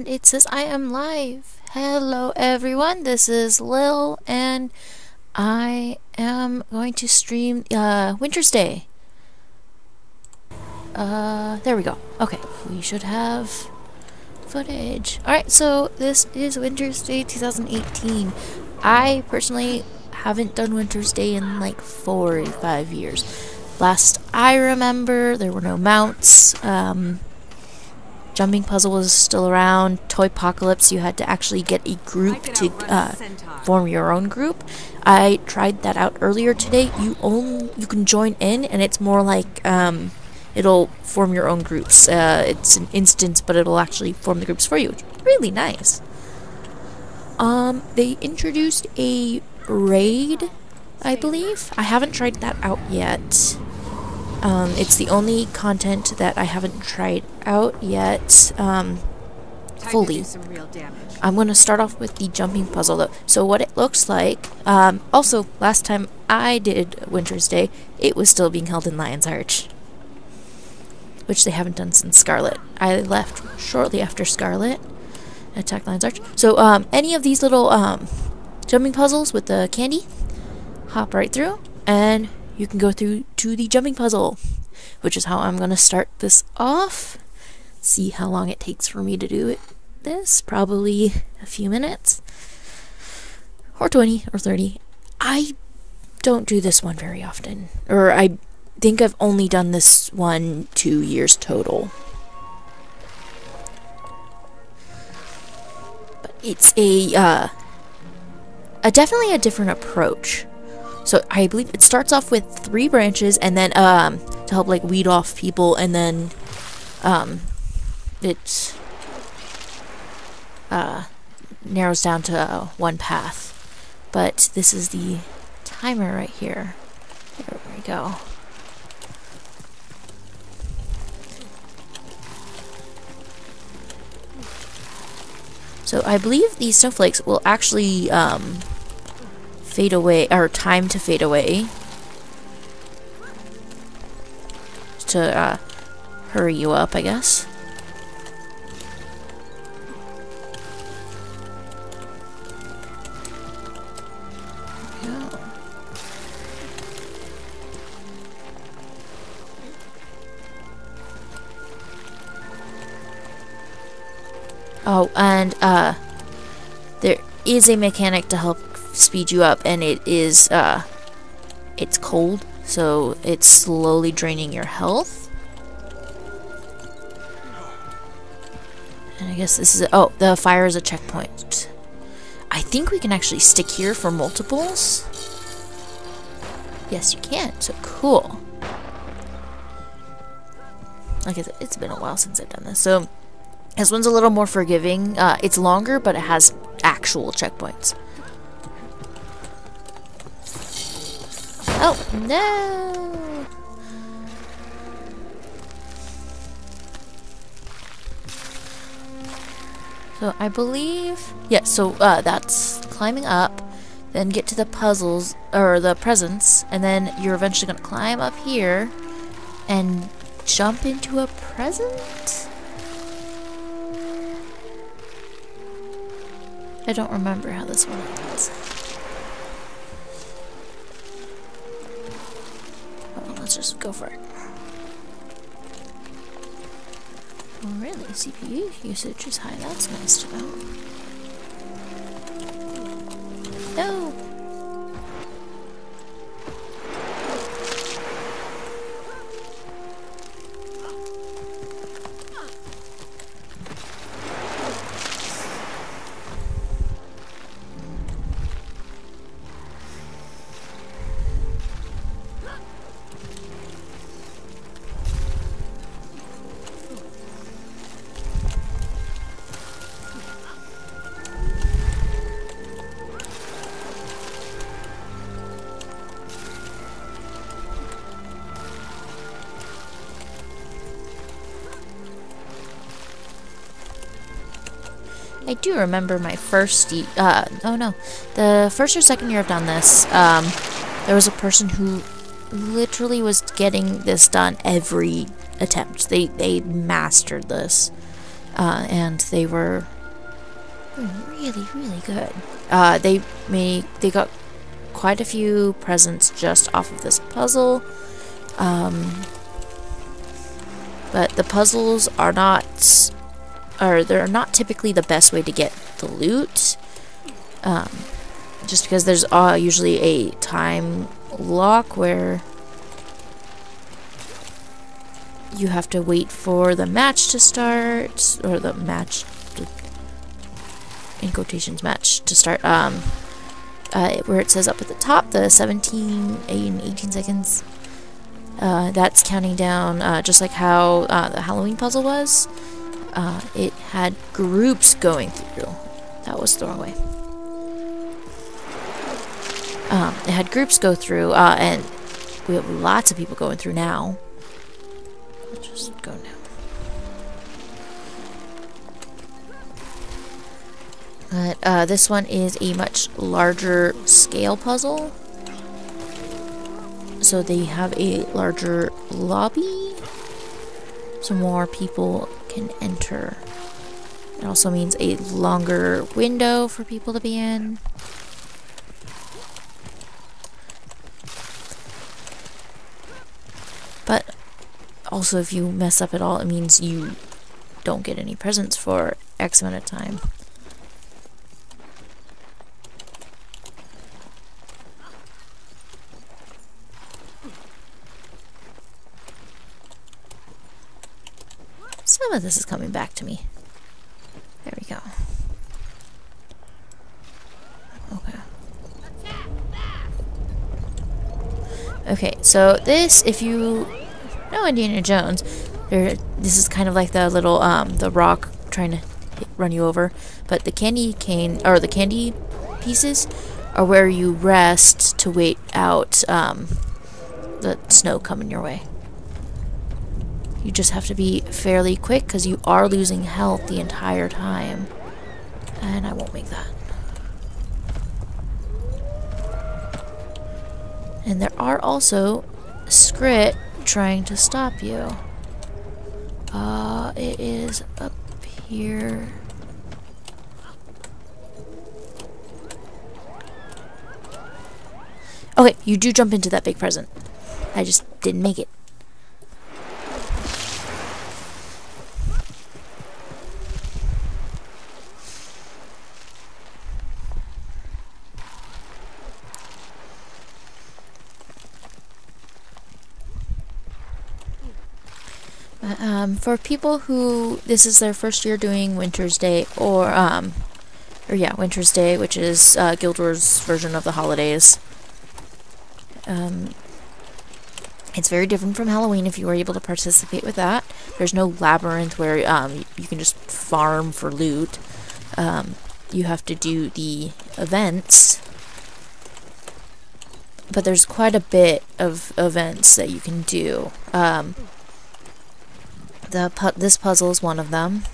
And it says I am live. Hello everyone, this is Lil, and I am going to stream Wintersday. There we go. Okay, we should have footage. Alright, so this is Wintersday 2018. I personally haven't done Wintersday in like 4 or 5 years. Last I remember, there were no mounts. Jumping puzzle was still around. Toy Apocalypse, you had to actually get a group to form your own group. I tried that out earlier today. You can join in, and it's more like it'll form your own groups. It's an instance, but it'll actually form the groups for you. It's really nice. They introduced a raid, I believe. I haven't tried that out yet. It's the only content that I haven't tried out yet fully. I'm going to start off with the jumping puzzle though. So what it looks like, also last time I did Winter's Day, it was still being held in Lion's Arch, which they haven't done since Scarlet. I left shortly after Scarlet attacked Lion's Arch. So any of these little jumping puzzles with the candy, hop right through and you can go through to the jumping puzzle, which is how I'm going to start this off. See how long it takes for me to do this. Probably a few minutes. Or 20 or 30. I don't do this one very often. Or I think I've only done this one 2 years total. But it's definitely a different approach. So I believe it starts off with 3 branches, and then to help like weed off people, and then it narrows down to one path. But this is the timer right here. There we go. So I believe these snowflakes will actually fade away, or time to fade away, to hurry you up, I guess. Oh, and there is a mechanic to help speed you up, and it is it's cold, so it's slowly draining your health. And I guess this is the fire is a checkpoint. I think we can actually stick here for multiples. Yes, you can. So cool. Like I said, it's been a while since I've done this, so this one's a little more forgiving. It's longer, but it has actual checkpoints. Oh, no! So, I believe... yeah, so, that's climbing up, then get to the puzzles, or the presents, and then you're eventually gonna climb up here, and jump into a present? I don't remember how this one ends. Let's just go for it. Oh, really? CPU usage is high. That's nice to know. No! I do remember my first, the first or second year I've done this, there was a person who literally was getting this done every attempt. They mastered this. and they were really, really good. They got quite a few presents just off of this puzzle. But the puzzles are not, or they're not typically the best way to get the loot. Just because there's usually a time lock where you have to wait for the match to start, or the match, in quotations, match to start, where it says up at the top, the 17 and 18 seconds, that's counting down, just like how the Halloween puzzle was. It had groups going through. That was the wrong way. It had groups go through, and we have lots of people going through now. I'll just go now. But this one is a much larger scale puzzle. So they have a larger lobby, so more people can enter. It also means a longer window for people to be in. But also, if you mess up at all, it means you don't get any presents for X amount of time. Some of this is coming back to me. There we go. Okay. Okay, so this, if you know Indiana Jones, this is kind of like the little, the rock trying to run you over. But the candy cane, or the candy pieces, are where you rest to wait out, the snow coming your way. You just have to be fairly quick because you are losing health the entire time. And I won't make that. And there are also Scrit trying to stop you. It is up here. Okay, you do jump into that big present. I just didn't make it. For people who this is their first year doing Wintersday, or yeah, Wintersday, which is Guild Wars' version of the holidays. It's very different from Halloween if you were able to participate with that. There's no labyrinth where you can just farm for loot. You have to do the events. But there's quite a bit of events that you can do. This puzzle is one of them.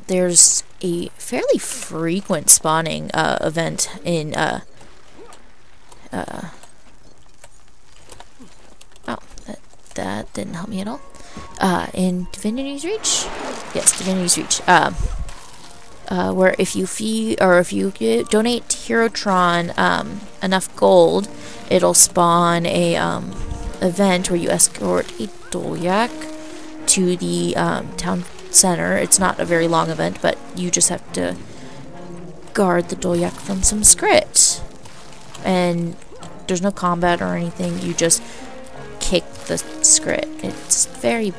There's a fairly frequent spawning event in that didn't help me at all. In Divinity's Reach? Yes, Divinity's Reach. Where if you donate Herotron enough gold, it'll spawn a event where you escort a Dolyak to the town center. It's not a very long event, but you just have to guard the Dolyak from some Scrit. And there's no combat or anything, you just kick the Scrit. It's very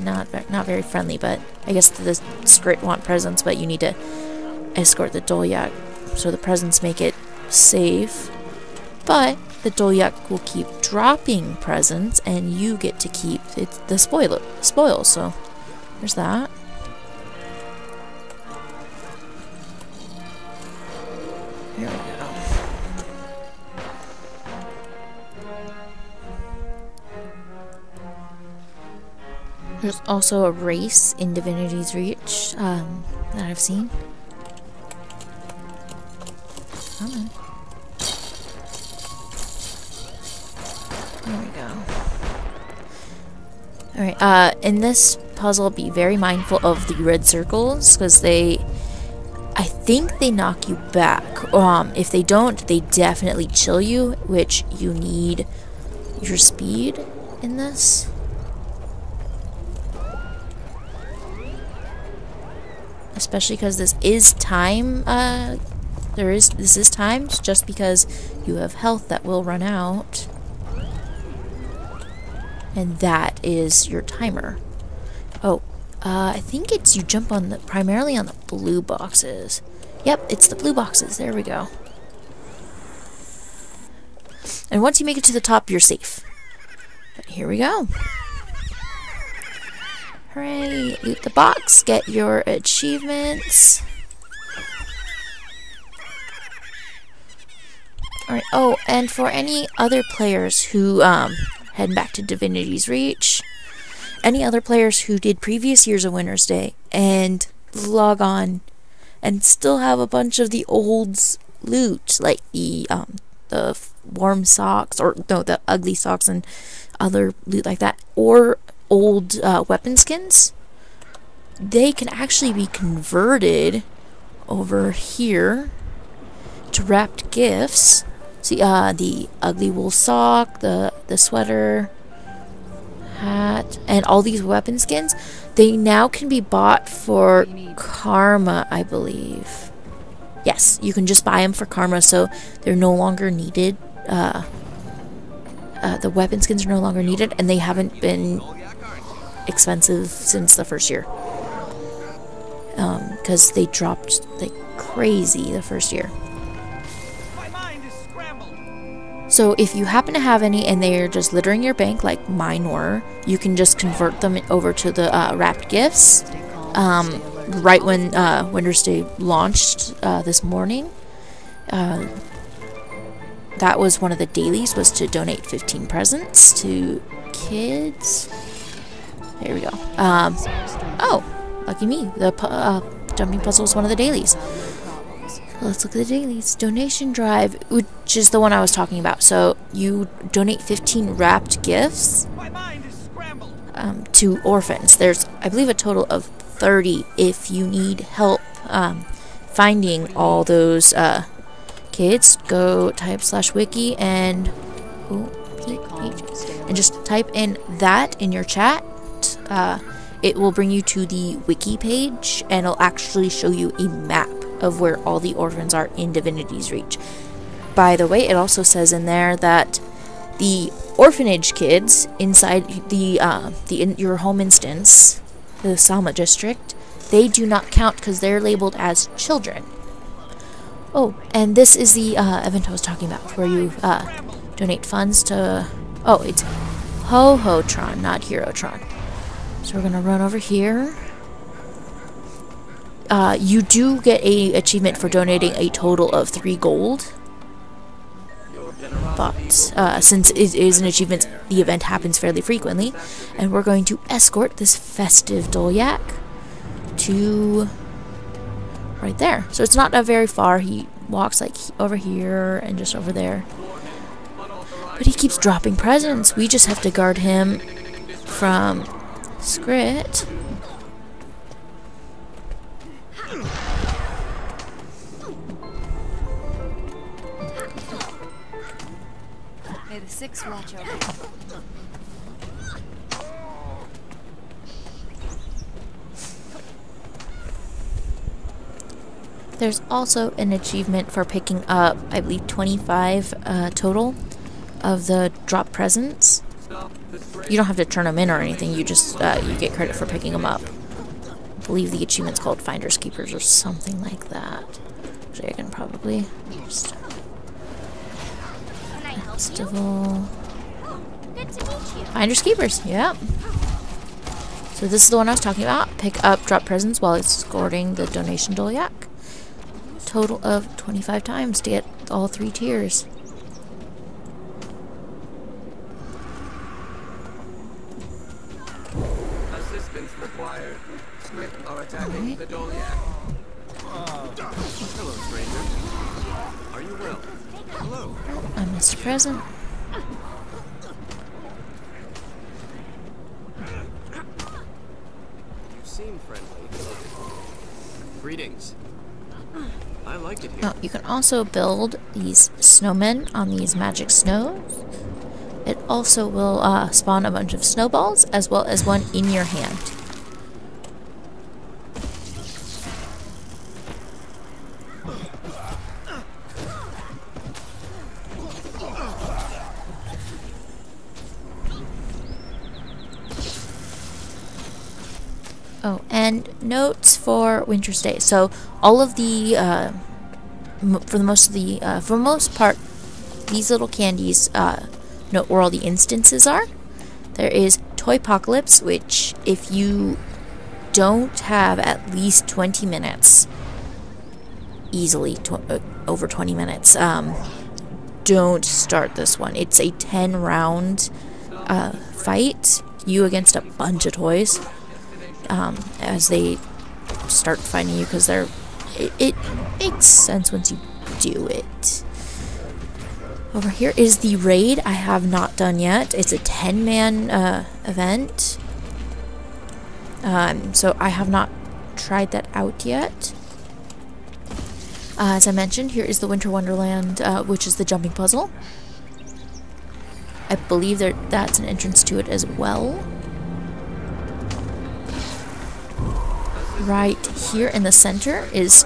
not very friendly, but I guess the Scrit want presents, but you need to escort the Dolyak, so the presents make it safe. But the Dolyak will keep dropping presents, and you get to keep the spoils. So there's that. Here we go. There's also a race in Divinity's Reach that I've seen. Come on. There we go. Alright, in this puzzle, be very mindful of the red circles, because I think they knock you back. If they don't, they definitely chill you, which you need your speed in this. Especially because this is time, this is timed, just because you have health that will run out. And that is your timer. Oh, I think it's you jump on primarily on the blue boxes. Yep, it's the blue boxes. There we go. And once you make it to the top, you're safe. But here we go. Hooray! Loot the box, get your achievements. Alright, oh, and for any other players who head back to Divinity's Reach, any other players who did previous years of Wintersday and log on and still have a bunch of the old loot, like the warm socks, or no, the ugly socks and other loot like that, or old weapon skins, they can actually be converted over here to wrapped gifts. See, the ugly wool sock, the sweater, hat, and all these weapon skins, they now can be bought for karma, I believe. Yes, you can just buy them for karma, so they're no longer needed. The weapon skins are no longer needed, and they haven't been expensive since the first year. Because they dropped like crazy the first year. So if you happen to have any and they're just littering your bank like mine were, you can just convert them over to the wrapped gifts. Right when Wintersday launched this morning, that was one of the dailies, was to donate 15 presents to kids. There we go. Oh, lucky me. The jumping puzzle was one of the dailies. Let's look at the dailies. Donation drive, which is the one I was talking about. So you donate 15 wrapped gifts to orphans. There's, I believe, a total of 30 if you need help finding all those kids. Go type /wiki and just type in that in your chat. It will bring you to the wiki page, and it'll actually show you a map of where all the orphans are in Divinity's Reach. By the way, it also says in there that the orphanage kids inside your home instance, the Salma district, they do not count because they're labeled as children. Oh, and this is the event I was talking about, where you donate funds to... Oh, it's Ho-Ho-Tron, not Hero-Tron. So we're gonna run over here. You do get a achievement for donating a total of 3 gold. But since it is an achievement, the event happens fairly frequently. And we're going to escort this festive Dolyak to right there. So it's not very far. He walks like over here and just over there. But he keeps dropping presents. We just have to guard him from Skrit. May the Six watch over. There's also an achievement for picking up, I believe, 25 total of the drop presents. You don't have to turn them in or anything. You just you get credit for picking them up. I believe the achievement's called Finders Keepers or something like that. Actually, I can probably just... Festival. Good to meet you. Finders Keepers, yep. So this is the one I was talking about. Pick up drop presents while escorting the donation Dolyak. Total of 25 times to get all 3 tiers. Assistance required. Swift are attacking the Dolyak. Hello, stranger. Are you well? Hello. I missed a present. Greetings. I like it here. Oh, you can also build these snowmen on these magic snows. It also will spawn a bunch of snowballs as well as one in your hand. Oh, and notes for Wintersday. So all of the, for the most part, these little candies note where all the instances are. There is Toy Apocalypse, which if you don't have at least 20 minutes, easily over 20 minutes, don't start this one. It's a 10-round fight, you against a bunch of toys. As they start finding you, because it makes sense once you do it. Over here is the raid I have not done yet. It's a 10-man event. So I have not tried that out yet. As I mentioned, here is the Winter Wonderland, which is the jumping puzzle. I believe that's an entrance to it as well. Right here in the center is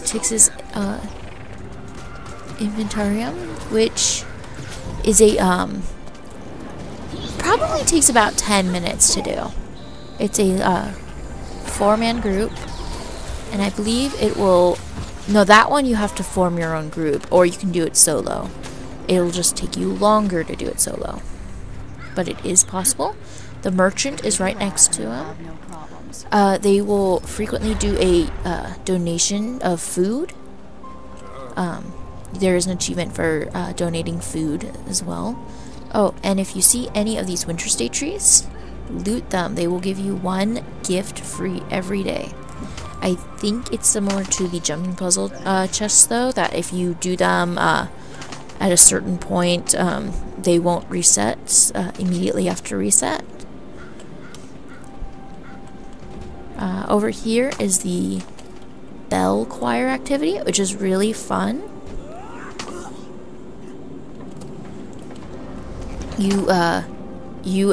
Tix's Inventarium, which is a probably takes about 10 minutes to do. It's a 4-man group, and I believe it will. No, that one you have to form your own group, or you can do it solo. It'll just take you longer to do it solo, but it is possible. The merchant is right next to him. They will frequently do a donation of food. There is an achievement for donating food as well. Oh, and if you see any of these Wintersday trees, loot them. They will give you 1 gift free every day. I think it's similar to the jumping puzzle chests, though, that if you do them at a certain point, they won't reset immediately after reset. Over here is the bell choir activity, which is really fun. You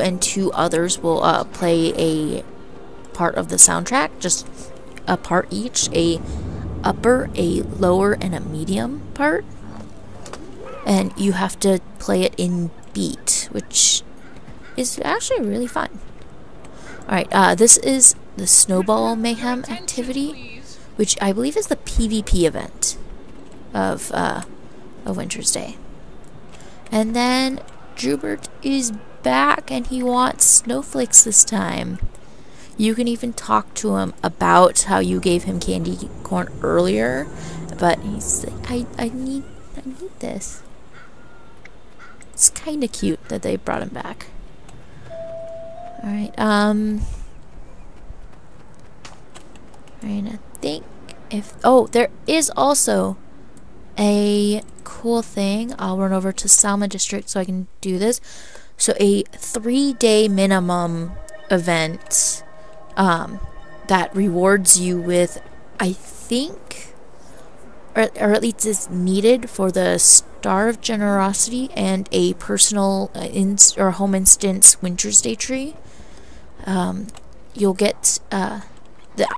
and 2 others will play a part of the soundtrack, just a part each, a upper, a lower, and a medium part. And you have to play it in beat, which is actually really fun. Alright, this is the Snowball Mayhem activity, which I believe is the PvP event of Wintersday. And then Drubert is back, and he wants snowflakes this time. You can even talk to him about how you gave him candy corn earlier, but he's like, I need this. It's kind of cute that they brought him back. Alright, and I think there is also a cool thing. I'll run over to Salma District so I can do this. So a 3-day minimum event that rewards you with, I think, or at least is needed for the Star of Generosity and a personal or home instance Wintersday tree. You'll get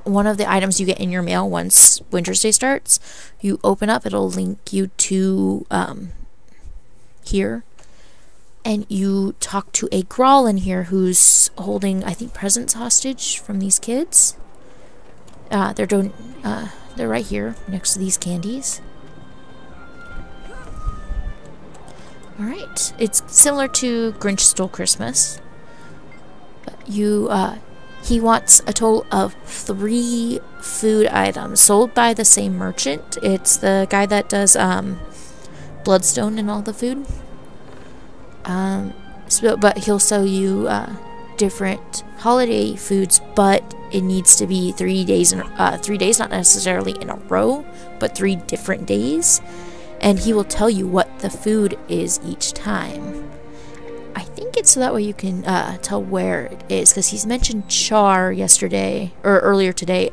one of the items you get in your mail once Wintersday starts. You open up, it'll link you to here, and you talk to a Grawl in here who's holding, I think, presents hostage from these kids. They're right here next to these candies. Alright, it's similar to Grinch Stole Christmas, but he wants a total of 3 food items sold by the same merchant. It's the guy that does Bloodstone and all the food. But he'll sell you different holiday foods, but it needs to be 3 days, 3 days, not necessarily in a row, but 3 different days. And he will tell you what the food is each time. I think it's so that way you can tell where it is, because he's mentioned char yesterday, or earlier today,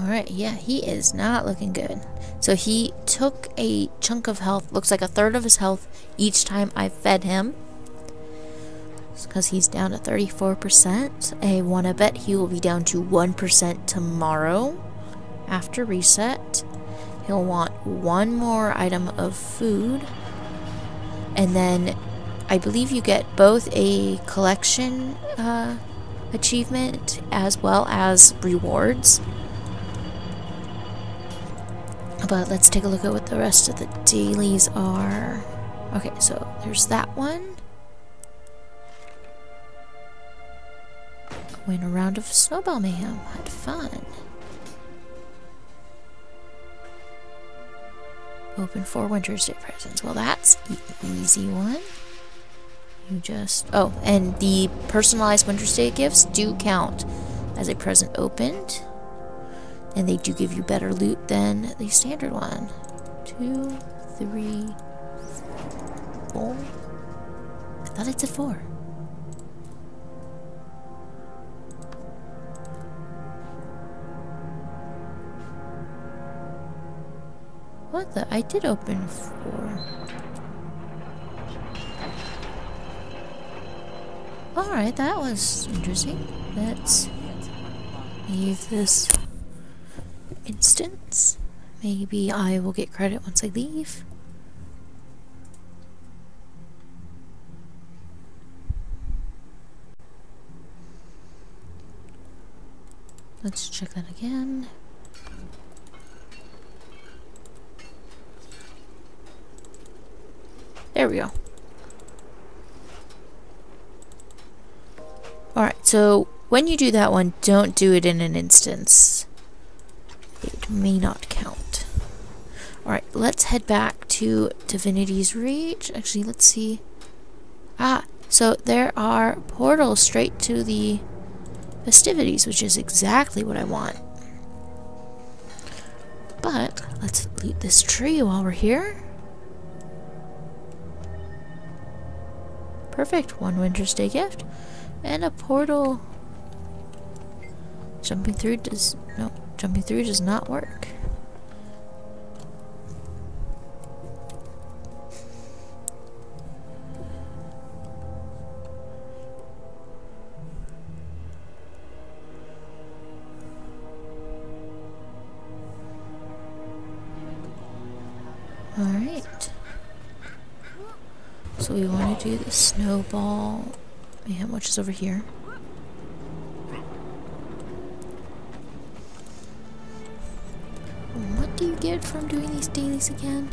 Alright, yeah, he is not looking good. So he took a chunk of health, looks like a third of his health each time I fed him. Because he's down to 34%. I want to bet he will be down to 1% tomorrow after reset. He'll want one more item of food. And then I believe you get both a collection achievement as well as rewards. But let's take a look at what the rest of the dailies are. Okay, so there's that one. Win a round of Snowball Mayhem. Had fun. Open 4 Wintersday presents. Well, that's an easy one. You just... Oh, and the personalized Wintersday gifts do count as a present opened. And they do give you better loot than the standard one. 2, 3, 4. I thought it said 4. What the? I did open 4. Alright, that was interesting. Let's leave this instance. Maybe I will get credit once I leave. Let's check that again. There we go. Alright, so when you do that one, don't do it in an instance. It may not count. Alright, let's head back to Divinity's Reach. Actually, let's see. Ah, so there are portals straight to the festivities, which is exactly what I want. But let's loot this tree while we're here. Perfect. 1 Wintersday gift. And a portal. Jumping through does not work. Alright. So we want to do the snowball mayhem, which is over here. What do you get from doing these dailies again?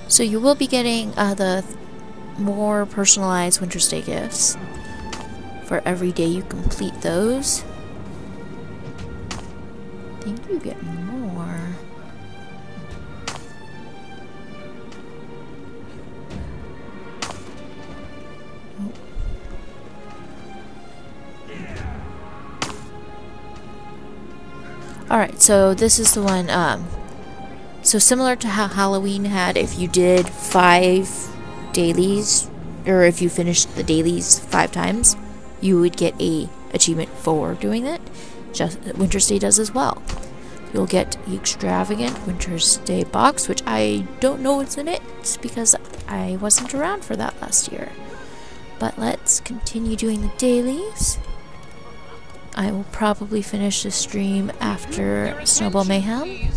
So you will be getting the more personalized Wintersday gifts for every day you complete those. I think you get more. Alright, so this is the one, so similar to how Halloween had, if you did 5 dailies, or if you finished the dailies 5 times, you would get a achievement for doing that. Just Wintersday does as well. You'll get the extravagant Wintersday box, which I don't know what's in it, because I wasn't around for that last year. But let's continue doing the dailies. I will probably finish the stream after Snowball Mayhem,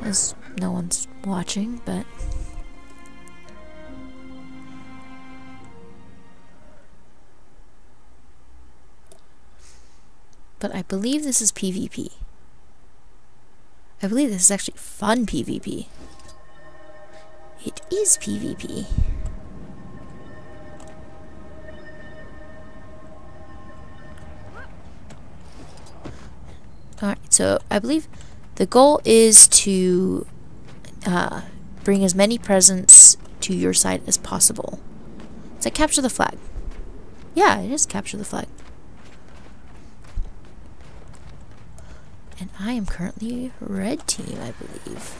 as no one's watching, but I believe this is PvP. I believe this is actually fun PvP. It is PvP. Alright, so I believe the goal is to bring as many presents to your side as possible. It's like capture the flag. Yeah, it is capture the flag. And I am currently red team, I believe.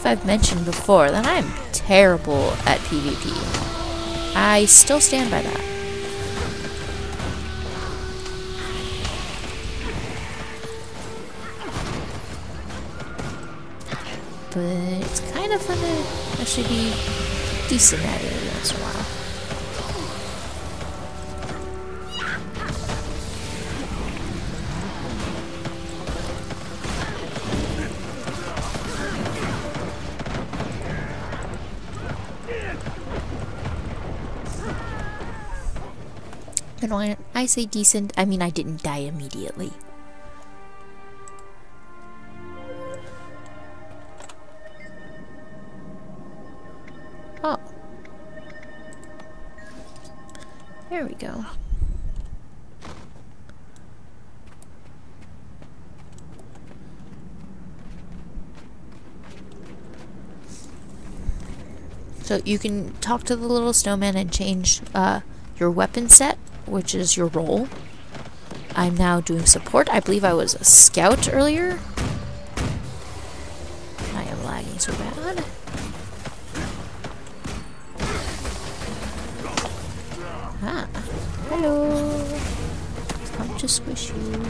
if I've mentioned before that I'm terrible at PvP. I still stand by that. But it's kind of fun to actually be decent at it every once in a while. And when I say decent, I mean I didn't die immediately. Oh. There we go. So you can talk to the little snowman and change your weapon set, which is your role. I'm now doing support. I believe I was a scout earlier. I am lagging so bad. Ah, hello. Come to squish you.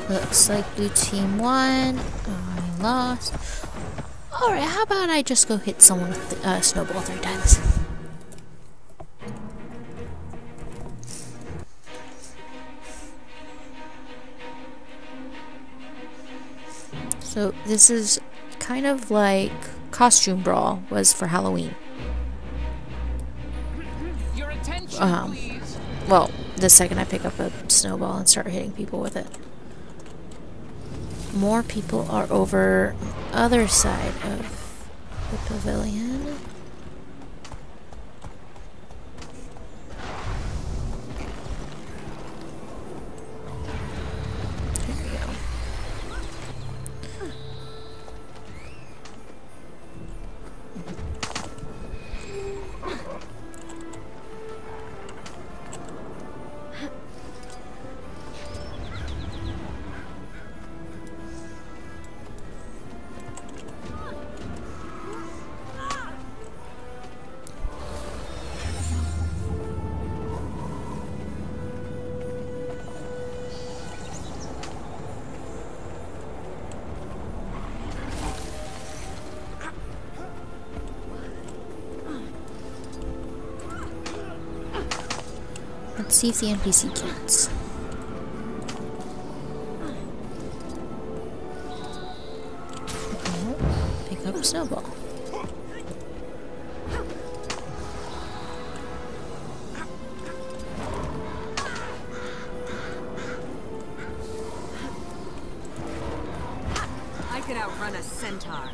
Looks like blue team won. I lost. Alright, how about I just go hit someone with the snowball 3 times? So this is kind of like Costume Brawl was for Halloween. Your attention, please. Well, the second I pick up a snowball and start hitting people with it. More people are over other side of the pavilion. There we go. Let's see if the NPC counts. Pick up a snowball. I could outrun a centaur.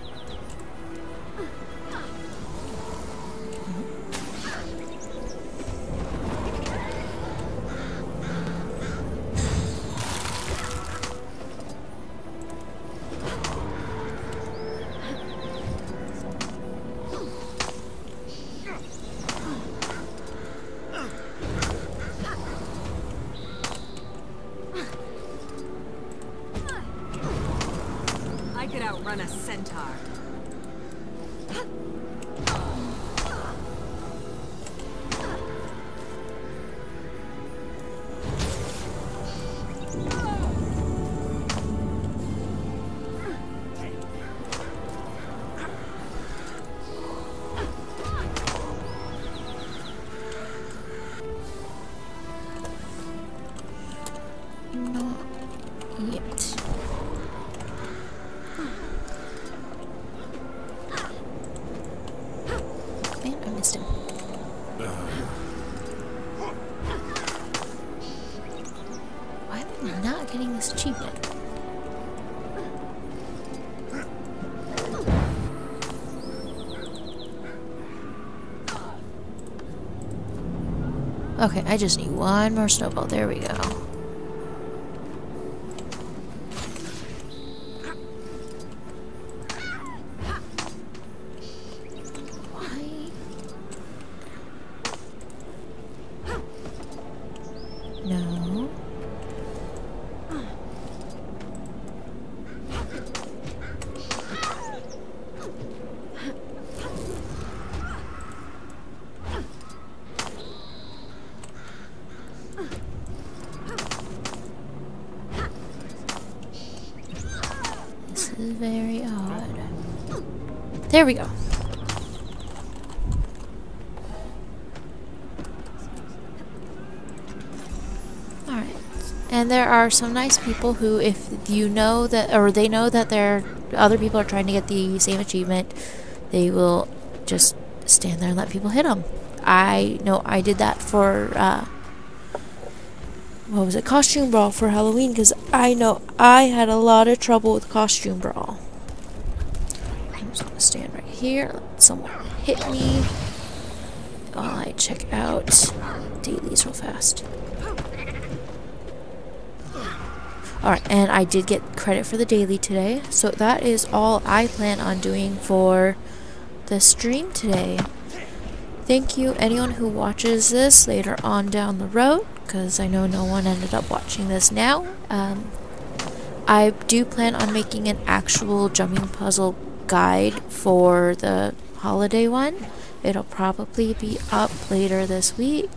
missed him. Why am I not getting this achievement? Okay, I just need one more snowball. There we go. Why? No. This is very odd. There we go. Alright. And there are some nice people who, if you know that, or they know that other people are trying to get the same achievement, they will just stand there and let people hit them. I know I did that for, what was it, Costume Brawl for Halloween, because I know I had a lot of trouble with Costume Brawl. I'm just gonna stand right here, let someone hit me while I check out dailies real fast. Alright, and I did get credit for the daily today, so that is all I plan on doing for the stream today. Thank you anyone who watches this later on down the road, because I know no one ended up watching this now. I do plan on making an actual jumping puzzle guide for the holiday one. It'll probably be up later this week.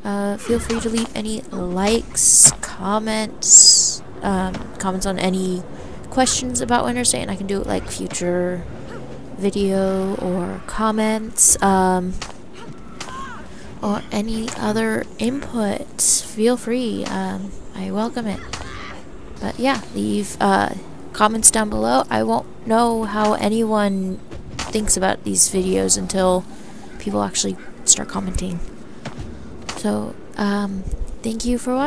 Feel free to leave any likes, comments, comments on any questions about Wintersday, and I can do it like future video or comments, or any other input. Feel free. I welcome it. But yeah, leave comments down below. I won't know how anyone thinks about these videos until people actually start commenting. So, thank you for watching.